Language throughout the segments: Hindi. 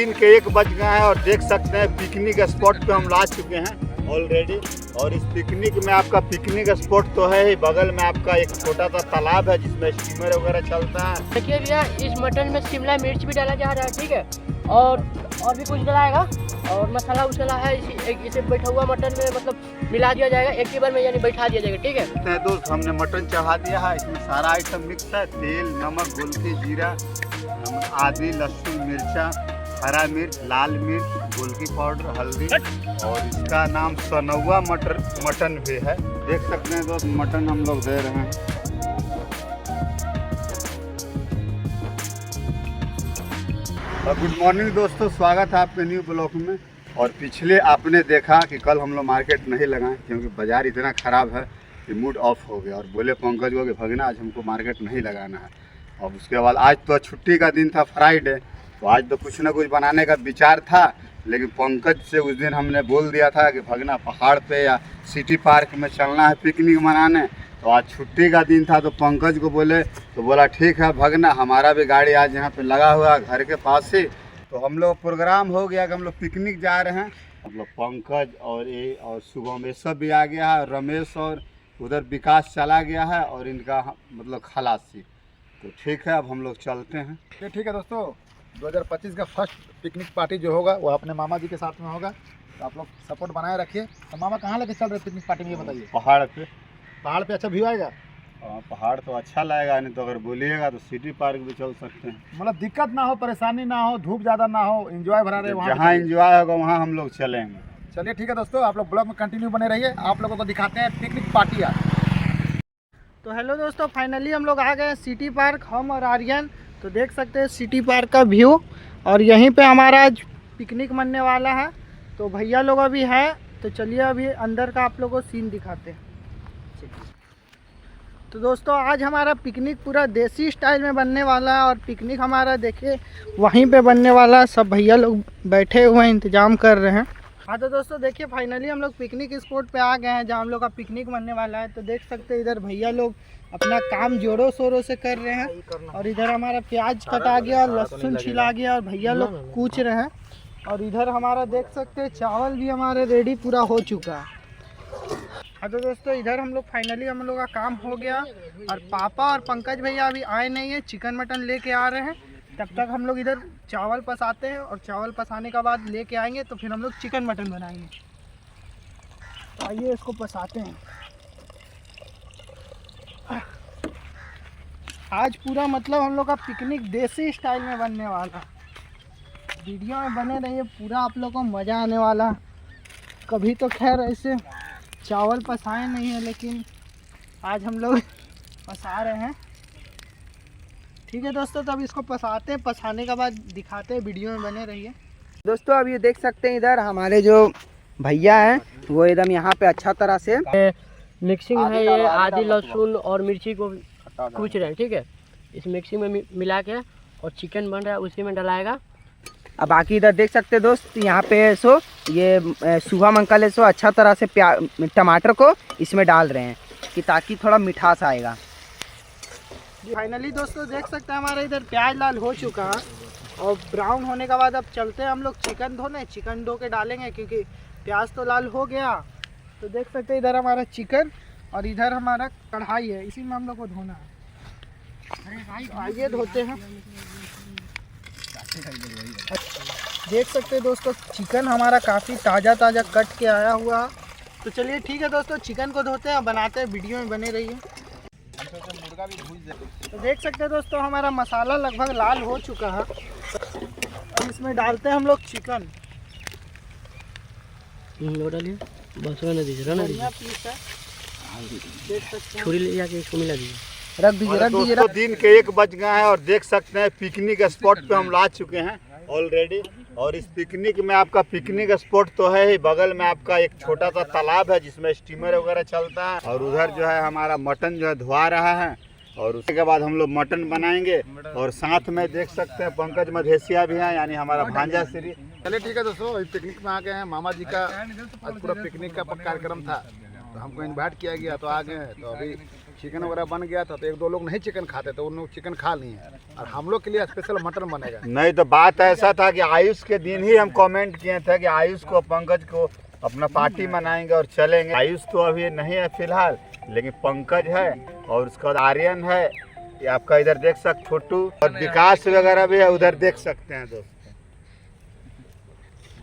दिन के 1 बज गए हैं और देख सकते हैं पिकनिक स्पॉट पे हम ला चुके हैं ऑलरेडी। और इस पिकनिक में आपका पिकनिक स्पॉट तो है ही, बगल में आपका एक छोटा सा तालाब है जिसमें स्टीमर वगैरह चलता है। देखिए भैया, इस मटन में शिमला मिर्च भी डाला जा रहा है, ठीक है, और भी कुछ डलाएगा और मसाला उसाला है। इसे बैठा हुआ मटन में मतलब मिला दिया जाएगा एक ही बार में, यानी बैठा दिया जाएगा, ठीक है। दोस्त हमने मटन चढ़ा दिया है, इसमें सारा आइटम मिक्स है, तेल, नमक, गोलकी, जीरा, आदि, लहसुन, मिर्चा, हरा मिर्च, लाल मिर्च, गोलकी पाउडर, हल्दी, और इसका नाम सनौवा मटन भी है। देख सकते हैं दोस्त, मटन हम लोग दे रहे हैं। गुड मॉर्निंग दोस्तों, स्वागत है आपके न्यू ब्लॉग में। और पिछले आपने देखा कि कल हम लोग मार्केट नहीं लगाए क्योंकि बाज़ार इतना ख़राब है कि मूड ऑफ हो गया, और बोले पंकज को कि भगना आज हमको मार्केट नहीं लगाना है। और उसके बाद आज तो छुट्टी का दिन था, फ्राइडे, तो आज तो कुछ ना कुछ बनाने का विचार था। लेकिन पंकज से उस दिन हमने बोल दिया था कि भगना पहाड़ पे या सिटी पार्क में चलना है पिकनिक मनाने। तो आज छुट्टी का दिन था तो पंकज को बोले, तो बोला ठीक है भगना, हमारा भी गाड़ी आज यहाँ पे लगा हुआ है घर के पास ही। तो हम लोग प्रोग्राम हो गया कि हम लोग पिकनिक जा रहे हैं। मतलब पंकज और शुभम ये सब भी आ गया है, रमेश और उधर विकास चला गया है, और इनका मतलब खलासी। तो ठीक है, अब हम लोग चलते हैं। ठीक है दोस्तों, 2025 का फर्स्ट पिकनिक पार्टी जो होगा वो अपने मामा जी के साथ में होगा, तो आप लोग सपोर्ट बनाए रखिए। तो मामा कहाँ लेके चल रहे पिकनिक पार्टी में, ये बताइए। पहाड़ पे अच्छा व्यू आएगा। पहाड़ तो अच्छा लगेगा, नहीं तो अगर बोलिएगा तो सिटी पार्क भी चल सकते हैं। मतलब दिक्कत ना हो, परेशानी ना हो, धूप ज़्यादा ना हो, एंजॉय भरा रहे वहाँ। जहाँ एंजॉय होगा वहाँ हम लोग चलेंगे। चलिए ठीक है दोस्तों, आप लोग ब्लॉग में कंटिन्यू बने रहिए, आप लोगों को दिखाते हैं पिकनिक पार्टी आज। तो हेलो दोस्तों, फाइनली हम लोग आ गए सिटी पार्क, हम और आर्यन। तो देख सकते हैं सिटी पार्क का व्यू, और यहीं पे हमारा आज पिकनिक मनने वाला है। तो भैया लोग अभी है, तो चलिए अभी अंदर का आप लोगों को सीन दिखाते हैं। तो दोस्तों आज हमारा पिकनिक पूरा देसी स्टाइल में बनने वाला है, और पिकनिक हमारा देखिए वहीं पे बनने वाला है। सब भैया लोग बैठे हुए हैं, इंतज़ाम कर रहे हैं। हाँ तो दोस्तों देखिए, फाइनली हम लोग पिकनिक स्पॉट पे आ गए हैं जहाँ हम लोग का पिकनिक बनने वाला है। तो देख सकते हैं इधर भैया लोग अपना काम जोरों शोरों से कर रहे हैं, और इधर हमारा प्याज कटा गया, लहसुन छिला गया, और भैया लोग कूच रहे हैं। और इधर हमारा देख सकते हैं चावल भी हमारे रेडी पूरा हो चुका है। हाँ तो दोस्तों इधर हम लोग फाइनली हम लोग का काम हो गया, और पापा और पंकज भैया अभी आए नहीं है, चिकन मटन लेके आ रहे हैं। तब तक हम लोग इधर चावल पसाते हैं, और चावल पसाने के बाद लेके आएंगे तो फिर हम लोग चिकन मटन बनाएंगे। तो आइए इसको पसाते हैं। आज पूरा मतलब हम लोग का पिकनिक देसी स्टाइल में बनने वाला। वीडियो में बने रहिए, पूरा आप लोग को मज़ा आने वाला। कभी तो खैर ऐसे चावल पसाए नहीं है, लेकिन आज हम लोग पसा रहे हैं। ठीक है दोस्तों, तो अब इसको पसाते हैं, पसाने के बाद दिखाते हैं, वीडियो में बने रहिए। दोस्तों अब ये देख सकते हैं, इधर हमारे जो भैया हैं वो एकदम यहाँ पे अच्छा तरह से मिक्सिंग है, ये आदि, लहसुन और मिर्ची को कूच रहे हैं, ठीक है। इस मिक्सिंग में मिला के और चिकन बन रहा है, उसी में डलाएगा। अब बाकी इधर देख सकते हैं दोस्त, यहाँ पे सो ये शुभम अंकल है सो अच्छा तरह से टमाटर को इसमें डाल रहे हैं कि ताकि थोड़ा मिठास आएगा। फाइनली दोस्तों देख सकते हैं हमारे इधर प्याज लाल हो चुका है, और ब्राउन होने के बाद अब चलते हैं हम लोग चिकन धोने। चिकन धो के डालेंगे क्योंकि प्याज तो लाल हो गया। तो देख सकते हैं इधर हमारा चिकन, और इधर हमारा कढ़ाई है, इसी में हम लोग को धोना है। आइए धोते हैं। देख सकते हैं दोस्तों, चिकन हमारा काफ़ी ताज़ा कट के आया हुआ। तो चलिए ठीक है दोस्तों, चिकन को धोते हैं, बनाते हैं, वीडियो में बने रहिए। तो देख सकते हैं दोस्तों, हमारा मसाला लगभग लाल हो चुका है। अब इसमें डालते हैं हम लोग चिकन। डालिए बस, रहने दीजिए। छुरी ले जाके इसको मिला दीजिए, रख दीजिए। तो दिन के 1 बज गए हैं और देख सकते हैं पिकनिक स्पॉट पे हम ला चुके हैं ऑलरेडी। और इस पिकनिक में आपका पिकनिक स्पॉट तो है ही, बगल में आपका एक छोटा सा तालाब है जिसमें स्टीमर वगैरह चलता है। और उधर जो है हमारा मटन जो है धुआ रहा है, और उसके बाद हम लोग मटन बनाएंगे। और साथ में देख सकते हैं पंकज मधेसिया भी हैं, यानी हमारा भांजा श्री। चलिए ठीक है दोस्तों, अभी पिकनिक में आ गए हैं। मामा जी का आज पूरा पिकनिक का कार्यक्रम था, तो हमको इन्वाइट किया गया, तो आ गए हैं। तो अभी चिकन वगैरह बन गया था तो एक दो लोग नहीं चिकन खाते तो उन लोग चिकन खा लिए हैं और हम लोग के लिए स्पेशल मटन बनेगा। नहीं तो बात ऐसा था कि आयुष के दिन ही हम कमेंट किए थे कि आयुष को पंकज को अपना पार्टी मनाएंगे और चलेंगे। आयुष तो अभी नहीं है फिलहाल, लेकिन पंकज है और उसके बाद आर्यन है, ये आपका इधर देख सकते छोटू और विकास वगैरह भी है, उधर देख सकते हैं दोस्तों।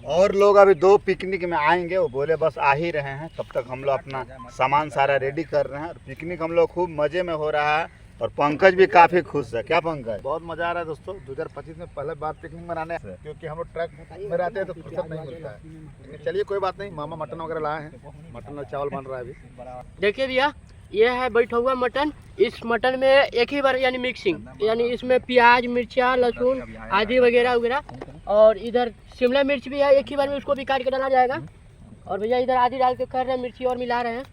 और लोग अभी 2 पिकनिक में आएंगे, वो बोले बस आ ही रहे हैं, तब तक हम लोग अपना सामान सारा रेडी कर रहे हैं और पिकनिक हम लोग खूब मजे में हो रहा है और पंकज भी काफी खुश है। क्या पंकज? बहुत मजा आ रहा है दोस्तों। 2025 में पहले बार पिकनिक मनाने क्योंकि हम लोग ट्रक में रहते हैं तो फुर्सत नहीं मिलता है, लेकिन चलिए कोई बात नहीं। मामा मटन वगैरह लाए हैं, मटन और चावल बन रहा है अभी। देखिए भैया, ये है बैठा हुआ मटन। इस मटन में एक ही बार यानी मिक्सिंग, यानी इसमें प्याज, मिर्चा, लहसुन आदि वगैरह वगैरह, और इधर शिमला मिर्च भी है, एक ही बार में उसको भी काट के डाला जाएगा। और भैया इधर आदि डाल के कर रहे हैं, मिर्ची और मिला रहे हैं,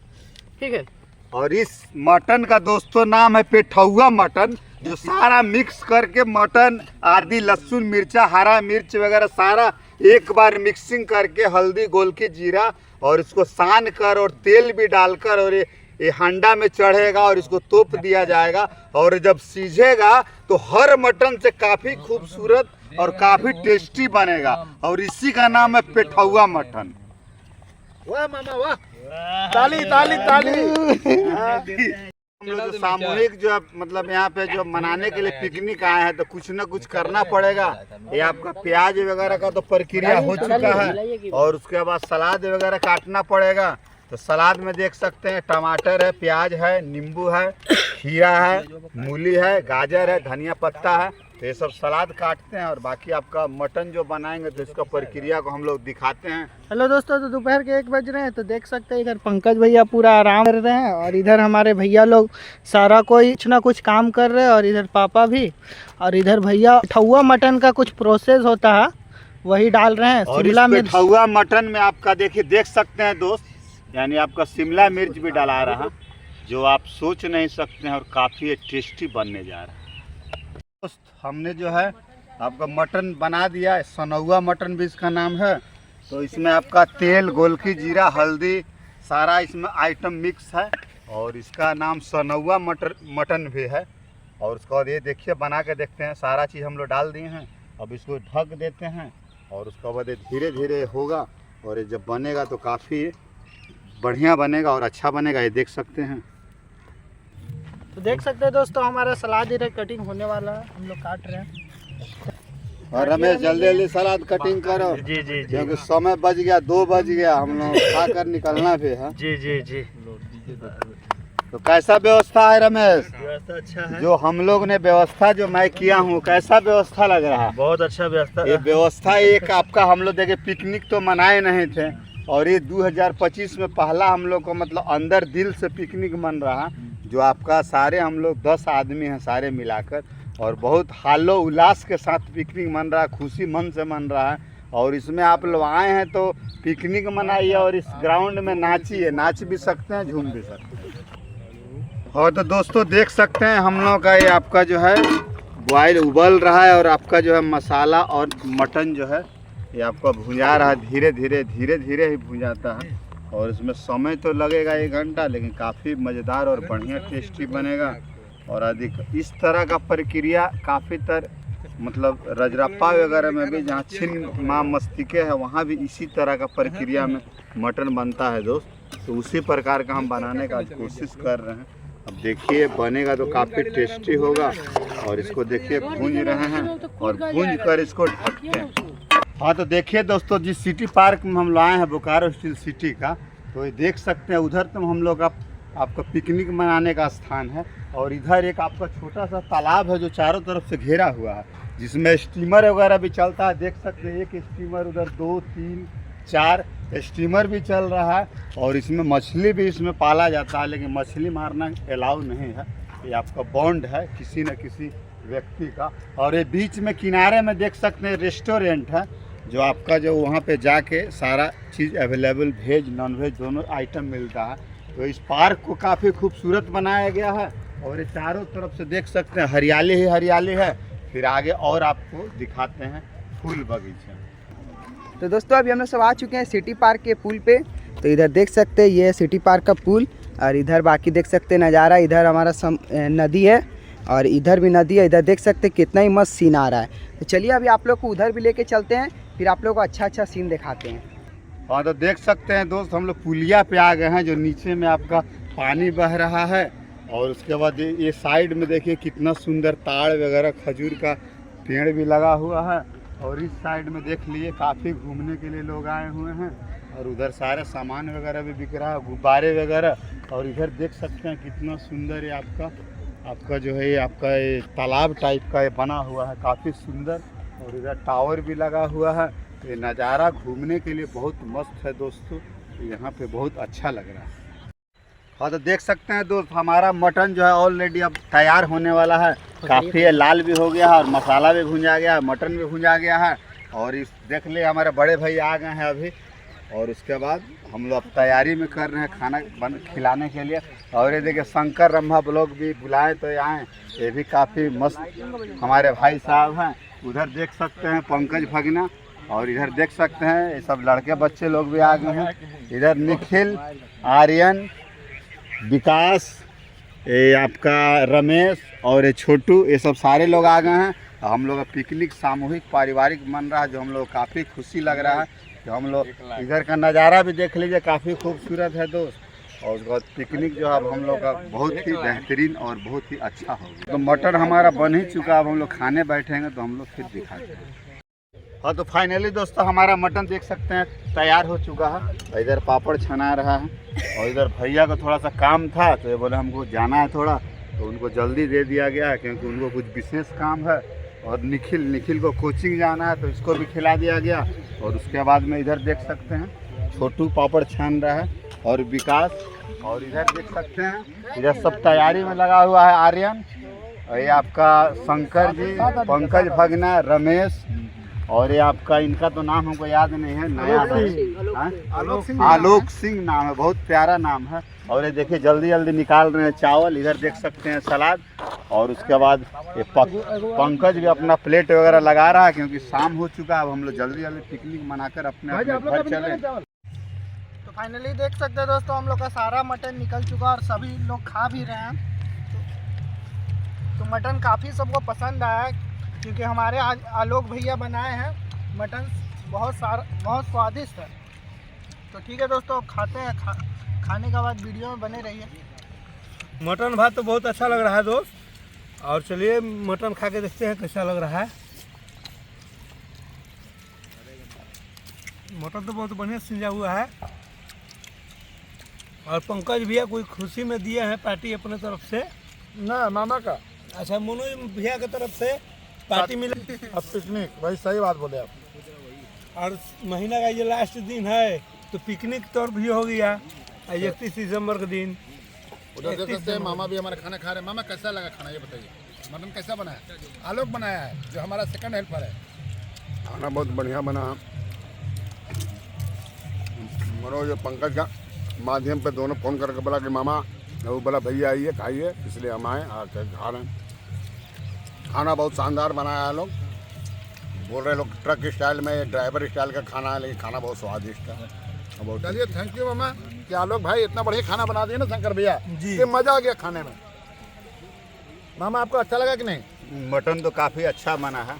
ठीक है। और इस मटन का दोस्तों नाम है पेठौआ मटन, जो सारा मिक्स करके मटन आदि लहसुन मिर्चा हरा मिर्च वगैरह सारा एक बार मिक्सिंग करके हल्दी गोलकी जीरा और इसको सान कर और तेल भी डालकर और ये हांडा में चढ़ेगा और इसको तोप दिया जाएगा और जब सीझेगा तो हर मटन से काफ़ी खूबसूरत और काफ़ी टेस्टी बनेगा और इसी का नाम है पेठौआ मटन। वाह मामा वाह, ताली ताली ताली। हम लोग जो सामूहिक जो मतलब यहाँ पे जो मनाने के लिए पिकनिक आए हैं तो कुछ ना कुछ करना पड़ेगा। ये आपका प्याज वगैरह का तो प्रक्रिया हो चुका है और उसके बाद सलाद वगैरह काटना पड़ेगा। तो सलाद में देख सकते हैं टमाटर है, प्याज है, नींबू है, खीरा है, मूली है, गाजर है, धनिया पत्ता है, तो ये सब सलाद काटते हैं और बाकी आपका मटन जो बनाएंगे तो इसका प्रक्रिया को हम लोग दिखाते हैं। हेलो दोस्तों, तो दोपहर के 1 बज रहे हैं, तो देख सकते हैं इधर पंकज भैया पूरा आराम कर रहे हैं और इधर हमारे भैया लोग सारा कोई कुछ ना कुछ काम कर रहे हैं और इधर पापा भी, और इधर भैया ठौआ मटन का कुछ प्रोसेस होता है वही डाल रहे हैं। और शिमला इस मिर्च ठौआ मटन में आपका देखिए देख सकते हैं दोस्त, यानी आपका शिमला मिर्च भी डाला रहा जो आप सोच नहीं सकते हैं और काफ़ी टेस्टी बनने जा रहा है। दोस्त हमने जो है आपका मटन बना दिया है, सनौआ मटन भी इसका नाम है। तो इसमें आपका तेल गोलकी जीरा हल्दी सारा इसमें आइटम मिक्स है और इसका नाम सनौआ मटन भी है। और उसके बाद ये देखिए बना के देखते हैं, सारा चीज़ हम लोग डाल दिए हैं। अब इसको ढक देते हैं और उसके बाद ये धीरे धीरे होगा और ये जब बनेगा तो काफ़ी बढ़िया बनेगा और अच्छा बनेगा, ये देख सकते हैं। तो देख सकते हैं दोस्तों हमारा सलाद इधर कटिंग होने वाला है, हम लोग काट रहे हैं। और रमेश जल्दी जल्दी सलाद कटिंग करो। जी जी जी, क्योंकि समय बज गया, 2 बज गया, हम लोग खा कर निकलना भी है। जी जी जी। तो कैसा व्यवस्था है रमेश? व्यवस्था अच्छा है। जो हम लोग ने व्यवस्था जो मैं किया हूँ कैसा व्यवस्था लग रहा है? बहुत अच्छा व्यवस्था। ये व्यवस्था एक आपका हम लोग देखे पिकनिक तो मनाए नहीं थे और ये 2025 में पहला हम लोग को मतलब अंदर दिल से पिकनिक मन रहा, जो आपका सारे हम लोग 10 आदमी हैं सारे मिलाकर और बहुत हालो उल्लास के साथ पिकनिक मन रहा है, खुशी मन से मन रहा है। और इसमें आप लोग आए हैं तो पिकनिक मनाइए और इस ग्राउंड में नाचिए, नाच भी सकते हैं, झूम भी सकते हैं। और तो दोस्तों देख सकते हैं हम लोग का ये आपका जो है बॉयल उबल रहा है और आपका जो है मसाला और मटन जो है ये आपका भुंजा रहा है, धीरे धीरे ही भुंजाता है। और इसमें समय तो लगेगा 1 घंटा, लेकिन काफ़ी मज़ेदार और बढ़िया टेस्टी बनेगा। और अधिक इस तरह का प्रक्रिया काफ़ी मतलब रजरप्पा वगैरह में भी जहाँ छिन्न माँ मस्तिके है वहाँ भी इसी तरह का प्रक्रिया में मटन बनता है दोस्त। तो उसी प्रकार का हम बनाने का कोशिश कर रहे हैं। अब देखिए बनेगा तो काफ़ी टेस्टी होगा। और इसको देखिए भूंज रहे हैं और भूंज कर इसको ढकते हैं। हाँ तो देखिए दोस्तों, जिस सिटी पार्क में हम लाए हैं बोकारो स्टील सिटी का, तो ये देख सकते हैं उधर तो हम लोग आपका पिकनिक मनाने का स्थान है और इधर एक आपका छोटा सा तालाब है जो चारों तरफ से घेरा हुआ है, जिसमें स्टीमर वगैरह भी चलता है। देख सकते हैं एक स्टीमर उधर 2, 3, 4 स्टीमर भी चल रहा है और इसमें मछली भी इसमें पाला जाता है, लेकिन मछली मारना अलाउ नहीं है। ये आपका बॉन्ड है किसी न किसी व्यक्ति का। और ये बीच में किनारे में देख सकते हैं रेस्टोरेंट है, जो आपका जो वहाँ पे जाके सारा चीज़ अवेलेबल वेज नॉन वेज दोनों आइटम मिलता है। तो इस पार्क को काफ़ी खूबसूरत बनाया गया है और ये चारों तरफ से देख सकते हैं हरियाली ही हरियाली है। फिर आगे और आपको दिखाते हैं फूल बगीचा। तो दोस्तों अभी हम लोग सब आ चुके हैं सिटी पार्क के पुल पे। तो इधर देख सकते हैं ये सिटी पार्क का पुल और इधर बाकी देख सकते नज़ारा, इधर हमारा नदी है और इधर भी नदी है। इधर देख सकते कितना ही मस्त सीन आ रहा है। तो चलिए अभी आप लोग को उधर भी लेके चलते हैं, फिर आप लोग को अच्छा अच्छा सीन दिखाते हैं। हाँ तो देख सकते हैं दोस्त, हम लोग पुलिया पे आ गए हैं, जो नीचे में आपका पानी बह रहा है। और उसके बाद ये साइड में देखिए कितना सुंदर ताड़ वगैरह खजूर का पेड़ भी लगा हुआ है। और इस साइड में देख लिए काफ़ी घूमने के लिए लोग आए हुए हैं। और उधर सारे सामान वगैरह भी बिक रहा है, गुब्बारे वगैरह। और इधर देख सकते हैं कितना सुंदर है आपका जो है आपका ये तालाब टाइप का ये बना हुआ है, काफ़ी सुंदर। और इधर टावर भी लगा हुआ है। ये नज़ारा घूमने के लिए बहुत मस्त है दोस्तों, यहाँ पे बहुत अच्छा लग रहा है। हाँ तो देख सकते हैं दोस्त, हमारा मटन जो है ऑलरेडी अब तैयार होने वाला है। काफ़ी लाल भी हो गया है और मसाला भी भुंजा गया है, मटन भी भुंजा गया है। और इस देख लिए हमारे बड़े भाई आ गए हैं अभी। और उसके बाद हम लोग अब तैयारी में कर रहे हैं खाना खिलाने के लिए। और ये देखिए शंकर रंभा ब्लॉग भी बुलाए तो आए, ये भी काफ़ी मस्त हमारे भाई साहब हैं। उधर देख सकते हैं पंकज भगना, और इधर देख सकते हैं ये सब लड़के बच्चे लोग भी आ गए हैं। इधर निखिल, आर्यन, विकास, ये आपका रमेश और ये छोटू, ये सब सारे लोग आ गए हैं। हम लोग का पिकनिक सामूहिक पारिवारिक बन रहा है, जो हम लोग काफ़ी खुशी लग रहा है। तो हम लोग इधर का नज़ारा भी देख लीजिए, काफ़ी खूबसूरत है दोस्त। और उसके बाद पिकनिक जो है अब हम लोग का बहुत ही बेहतरीन और बहुत ही अच्छा होगा। तो मटन हमारा बन ही चुका, अब हम लोग खाने बैठेंगे तो हम लोग फिर दिखाते हैं। हाँ तो फाइनली दोस्तों हमारा मटन देख सकते हैं तैयार हो चुका है। इधर पापड़ छना रहा है, और इधर भैया का थोड़ा सा काम था तो ये बोले हमको जाना है थोड़ा, तो उनको जल्दी दे दिया गया है क्योंकि उनको कुछ विशेष काम है। और निखिल को कोचिंग जाना है तो इसको भी खिला दिया गया। और उसके बाद में इधर देख सकते हैं छोटू पापड़ छान रहा है, और विकास। और इधर देख सकते हैं इधर सब तैयारी में लगा हुआ है आर्यन, और ये आपका शंकर जी, पंकज भगना, रमेश, और ये आपका इनका तो नाम हमको याद नहीं है, नया आलोक सिंह नाम है, बहुत प्यारा नाम है। और ये देखिए जल्दी जल्दी निकाल रहे हैं चावल। इधर देख सकते हैं सलाद। और उसके बाद ये पंकज भी अपना प्लेट वगैरह लगा रहा है क्योंकि शाम हो चुका है। अब हम लोग जल्दी जल्दी पिकनिक मनाकर अपने घर चले। तो फाइनली देख सकते हैं दोस्तों, हम लोग का सारा मटन निकल चुका और सभी लोग खा भी रहे हैं। तो मटन काफ़ी सबको पसंद आया क्योंकि हमारे आलोक भैया बनाए हैं मटन, बहुत स्वादिष्ट है। तो ठीक है दोस्तों, खाते हैं। खाने के बाद वीडियो में बने रहिए। मटन भात तो बहुत अच्छा लग रहा है दोस्त, और चलिए मटन खा के देखते हैं कैसा लग रहा है। मटन तो बहुत बढ़िया सिंजा हुआ है। और पंकज भैया कोई खुशी में दिए हैं पार्टी अपने तरफ से ना मामा का। अच्छा, मनोज भैया की तरफ से पार्टी मिले। अब पिकनिक, वही सही बात बोले आप। और महीना का ये लास्ट दिन है तो पिकनिक तो भी हो गया 31 दिसंबर के दिन। उधर देख सकते हैं मामा भी हमारा खाना खा रहे हैं। मामा कैसा लगा खाना ये बताइए। मटन कैसा बना है? आलोक बनाया है जो हमारा सेकंड हेल्पर है। खाना बहुत बढ़िया बना। मनोज और पंकज का माध्यम पे दोनों फ़ोन करके बोला कि मामा, वो बोला भैया आइए खाइए, इसलिए हम आए आकर खा रहे हैं। खाना बहुत शानदार बनाया है। लोग बोल रहे लोग ट्रक स्टाइल में, ड्राइवर स्टाइल का खाना है, लेकिन खाना बहुत स्वादिष्ट है। चलिए थैंक यू मामा कि आलोक भाई इतना बढ़िया खाना बना दिए ना शंकर भैया जी, कि मज़ा आ गया खाने में। मामा आपको अच्छा लगा कि नहीं? मटन तो काफ़ी अच्छा बना है,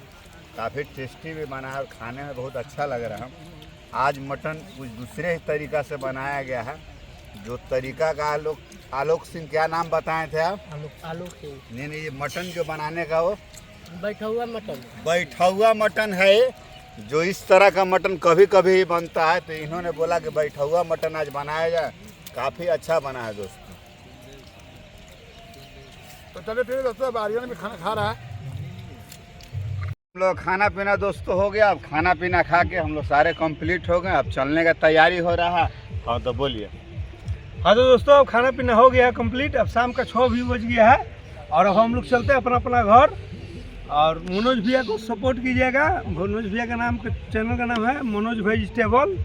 काफ़ी टेस्टी भी बना है और खाने में बहुत अच्छा लग रहा है। आज मटन कुछ दूसरे ही तरीका से बनाया गया है, जो तरीका का आलोक सिंह, क्या नाम बताए थे आप? आलोक सिंह। नहीं, ये मटन जो बनाने का वो बैठा हुआ मटन है, जो इस तरह का मटन कभी कभी ही बनता है। तो इन्होंने बोला कि बैठा हुआ मटन आज बनाया जाए, काफ़ी अच्छा बना है दोस्तों। तो चलिए फिर दोस्तों, अब आर्यन भी खाना खा रहा है। हम लोग खाना पीना दोस्तों हो गया। अब खाना पीना खा के हम लोग सारे कंप्लीट हो गए, अब चलने का तैयारी हो रहा है। हाँ तो बोलिए। हाँ तो दोस्तों, अब खाना पीना हो गया कंप्लीट। अब शाम का 6 भी बज गया है और अब हम लोग चलते हैं अपना अपना घर। और मनोज भैया को सपोर्ट कीजिएगा। मनोज भैया का नाम, चैनल का नाम है मनोज वेजिटेबल,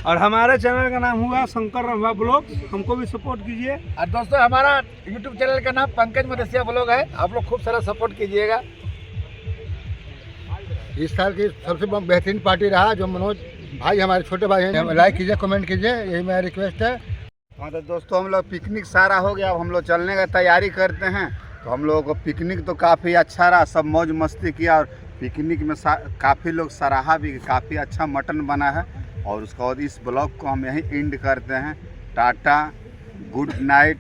और हमारे चैनल का नाम हुआ शंकर रंभा ब्लॉग। हमको भी सपोर्ट कीजिए। और दोस्तों, हमारा यूट्यूब चैनल का नाम पंकज मदेसिया ब्लॉग है। आप लोग खूब सारा सपोर्ट कीजिएगा। इस साल की सबसे बेहतरीन पार्टी रहा जो मनोज भाई, हमारे छोटे भाई हैं। लाइक कीजिए, कमेंट कीजिए, यही मेरा रिक्वेस्ट है। हाँ तो दोस्तों हम लोग पिकनिक सारा हो गया, अब हम लोग चलने का तैयारी करते हैं। तो हम लोगों को पिकनिक तो काफ़ी अच्छा रहा, सब मौज मस्ती किया और पिकनिक में काफ़ी लोग सराहा भी, काफ़ी अच्छा मटन बना है। और उसके बाद इस ब्लॉग को हम यहीं एंड करते हैं। Tata, good night.